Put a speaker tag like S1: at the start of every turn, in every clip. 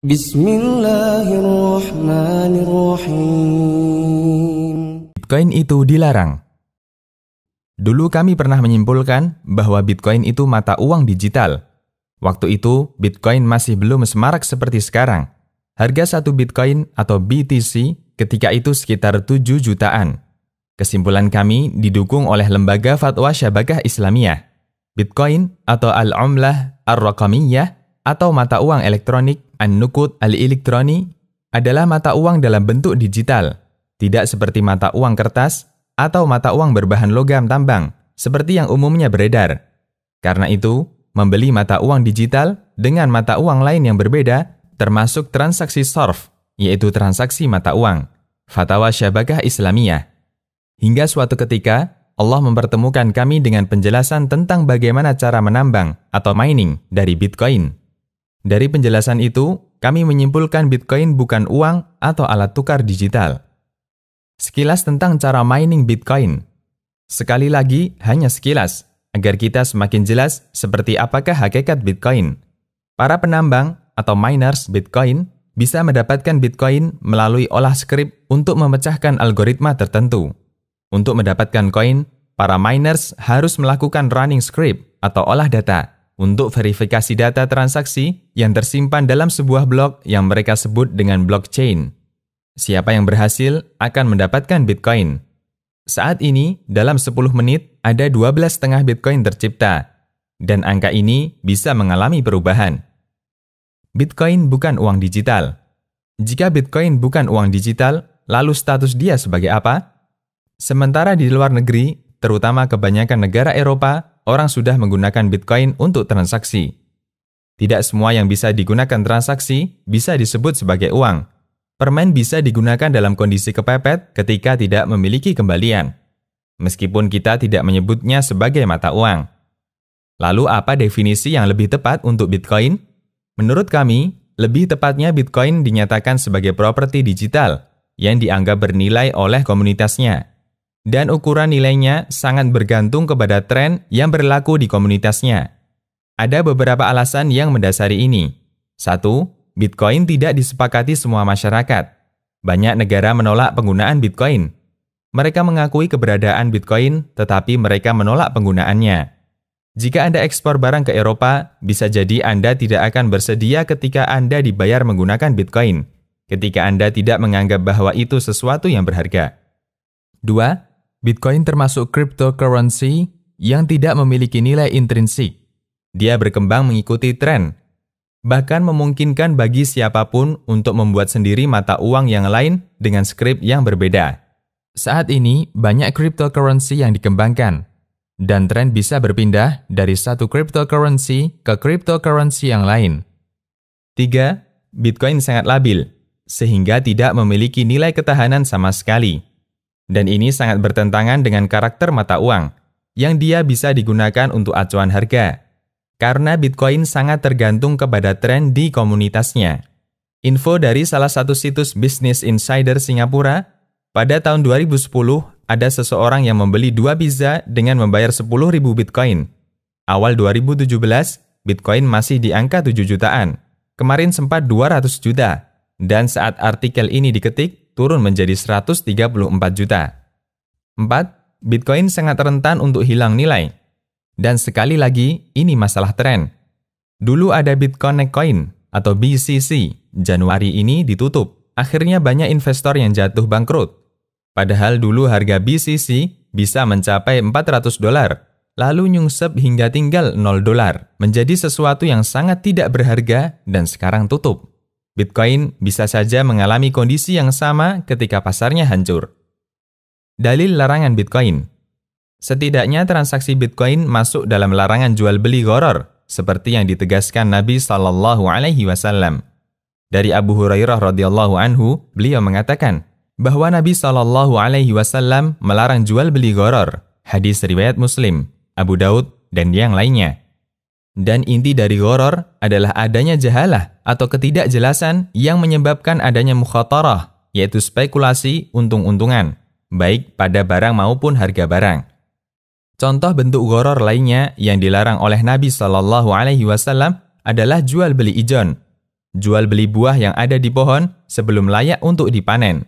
S1: Bismillahirrahmanirrahim.
S2: Bitcoin itu dilarang. Dulu kami pernah menyimpulkan bahwa Bitcoin itu mata uang digital. Waktu itu, Bitcoin masih belum semarak seperti sekarang. Harga satu Bitcoin atau BTC ketika itu sekitar 7 jutaan. Kesimpulan kami didukung oleh Lembaga Fatwa Syabakah Islamiyah. Bitcoin atau Al-Umlah Ar-Raqamiyah atau mata uang elektronik An-Nuqud Al-Elektroni adalah mata uang dalam bentuk digital, tidak seperti mata uang kertas atau mata uang berbahan logam tambang, seperti yang umumnya beredar. Karena itu, membeli mata uang digital dengan mata uang lain yang berbeda, termasuk transaksi sarf, yaitu transaksi mata uang. Fatwa Syabakah Islamiyah. Hingga suatu ketika, Allah mempertemukan kami dengan penjelasan tentang bagaimana cara menambang atau mining dari Bitcoin. Dari penjelasan itu, kami menyimpulkan Bitcoin bukan uang atau alat tukar digital. Sekilas tentang cara mining Bitcoin. Sekali lagi, hanya sekilas, agar kita semakin jelas seperti apakah hakikat Bitcoin. Para penambang atau miners Bitcoin bisa mendapatkan Bitcoin melalui olah skrip untuk memecahkan algoritma tertentu. Untuk mendapatkan koin, para miners harus melakukan running script atau olah data untuk verifikasi data transaksi yang tersimpan dalam sebuah blok yang mereka sebut dengan blockchain. Siapa yang berhasil akan mendapatkan Bitcoin. Saat ini, dalam 10 menit, ada 12,5 Bitcoin tercipta, dan angka ini bisa mengalami perubahan. Bitcoin bukan uang digital. Jika Bitcoin bukan uang digital, lalu status dia sebagai apa? Sementara di luar negeri, terutama kebanyakan negara Eropa, orang sudah menggunakan Bitcoin untuk transaksi. Tidak semua yang bisa digunakan transaksi bisa disebut sebagai uang. Permen bisa digunakan dalam kondisi kepepet ketika tidak memiliki kembalian, meskipun kita tidak menyebutnya sebagai mata uang. Lalu apa definisi yang lebih tepat untuk Bitcoin? Menurut kami, lebih tepatnya Bitcoin dinyatakan sebagai properti digital yang dianggap bernilai oleh komunitasnya. Dan ukuran nilainya sangat bergantung kepada tren yang berlaku di komunitasnya. Ada beberapa alasan yang mendasari ini. 1. Bitcoin tidak disepakati semua masyarakat. Banyak negara menolak penggunaan Bitcoin. Mereka mengakui keberadaan Bitcoin, tetapi mereka menolak penggunaannya. Jika Anda ekspor barang ke Eropa, bisa jadi Anda tidak akan bersedia ketika Anda dibayar menggunakan Bitcoin, ketika Anda tidak menganggap bahwa itu sesuatu yang berharga. 2. Bitcoin termasuk cryptocurrency yang tidak memiliki nilai intrinsik. Dia berkembang mengikuti tren, bahkan memungkinkan bagi siapapun untuk membuat sendiri mata uang yang lain dengan skrip yang berbeda. Saat ini, banyak cryptocurrency yang dikembangkan, dan tren bisa berpindah dari satu cryptocurrency ke cryptocurrency yang lain. 3. Bitcoin sangat labil, sehingga tidak memiliki nilai ketahanan sama sekali. Dan ini sangat bertentangan dengan karakter mata uang, yang dia bisa digunakan untuk acuan harga. Karena Bitcoin sangat tergantung kepada tren di komunitasnya. Info dari salah satu situs Business Insider Singapura, pada tahun 2010 ada seseorang yang membeli 2 pizza dengan membayar 10.000 Bitcoin. Awal 2017, Bitcoin masih di angka 7 jutaan. Kemarin sempat 200 juta. Dan saat artikel ini diketik, turun menjadi 134 juta. 4. Bitcoin sangat rentan untuk hilang nilai. Dan sekali lagi, ini masalah tren. Dulu ada BitConnect Coin atau BCC, Januari ini ditutup. Akhirnya banyak investor yang jatuh bangkrut. Padahal dulu harga BCC bisa mencapai $400, lalu nyungsep hingga tinggal $0, menjadi sesuatu yang sangat tidak berharga dan sekarang tutup. Bitcoin bisa saja mengalami kondisi yang sama ketika pasarnya hancur. Dalil larangan Bitcoin. Setidaknya transaksi Bitcoin masuk dalam larangan jual beli gharar, seperti yang ditegaskan Nabi SAW. Dari Abu Hurairah radhiyallahu anhu, beliau mengatakan bahwa Nabi SAW melarang jual beli gharar. Hadis riwayat Muslim, Abu Daud, dan yang lainnya. Dan inti dari gharar adalah adanya jahalah atau ketidakjelasan yang menyebabkan adanya mukhatarah, yaitu spekulasi untung-untungan, baik pada barang maupun harga barang. Contoh bentuk gharar lainnya yang dilarang oleh Nabi SAW adalah jual beli ijon. jual beli buah yang ada di pohon sebelum layak untuk dipanen.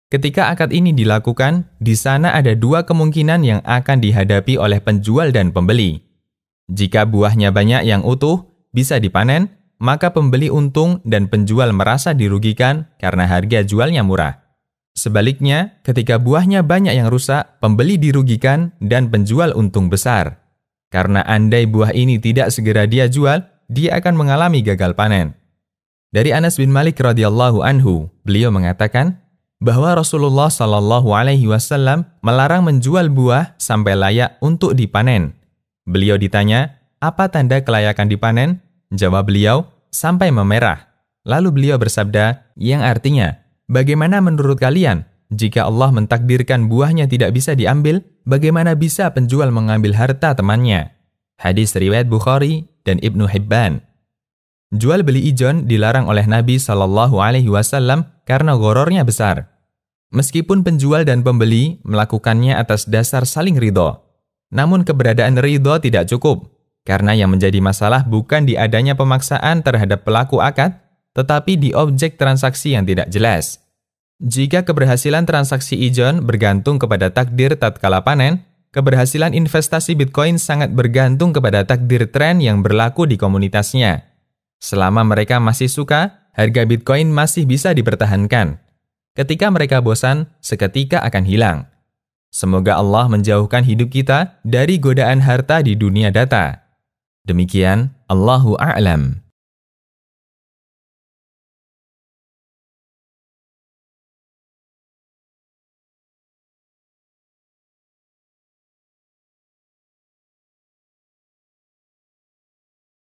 S2: Ketika akad ini dilakukan, di sana ada dua kemungkinan yang akan dihadapi oleh penjual dan pembeli. Jika buahnya banyak yang utuh, bisa dipanen, maka pembeli untung dan penjual merasa dirugikan karena harga jualnya murah. Sebaliknya, ketika buahnya banyak yang rusak, pembeli dirugikan dan penjual untung besar. Karena andai buah ini tidak segera dia jual, dia akan mengalami gagal panen. Dari Anas bin Malik radhiyallahu anhu, beliau mengatakan bahwa Rasulullah Shallallahu Alaihi Wasallam melarang menjual buah sampai layak untuk dipanen. Beliau ditanya, apa tanda kelayakan dipanen? Jawab beliau, sampai memerah. Lalu beliau bersabda, yang artinya, bagaimana menurut kalian? Jika Allah mentakdirkan buahnya tidak bisa diambil, bagaimana bisa penjual mengambil harta temannya? Hadis riwayat Bukhari dan Ibnu Hibban. Jual beli ijon dilarang oleh Nabi Shallallahu Alaihi Wasallam karena gorornya besar. Meskipun penjual dan pembeli melakukannya atas dasar saling ridho, namun keberadaan ridho tidak cukup, karena yang menjadi masalah bukan di adanya pemaksaan terhadap pelaku akad, tetapi di objek transaksi yang tidak jelas. Jika keberhasilan transaksi ijon bergantung kepada takdir tatkala panen, keberhasilan investasi Bitcoin sangat bergantung kepada takdir tren yang berlaku di komunitasnya. Selama mereka masih suka, harga Bitcoin masih bisa dipertahankan. Ketika mereka bosan, seketika akan hilang. Semoga Allah menjauhkan hidup kita dari godaan harta di dunia data. Demikian, Allahu a'lam.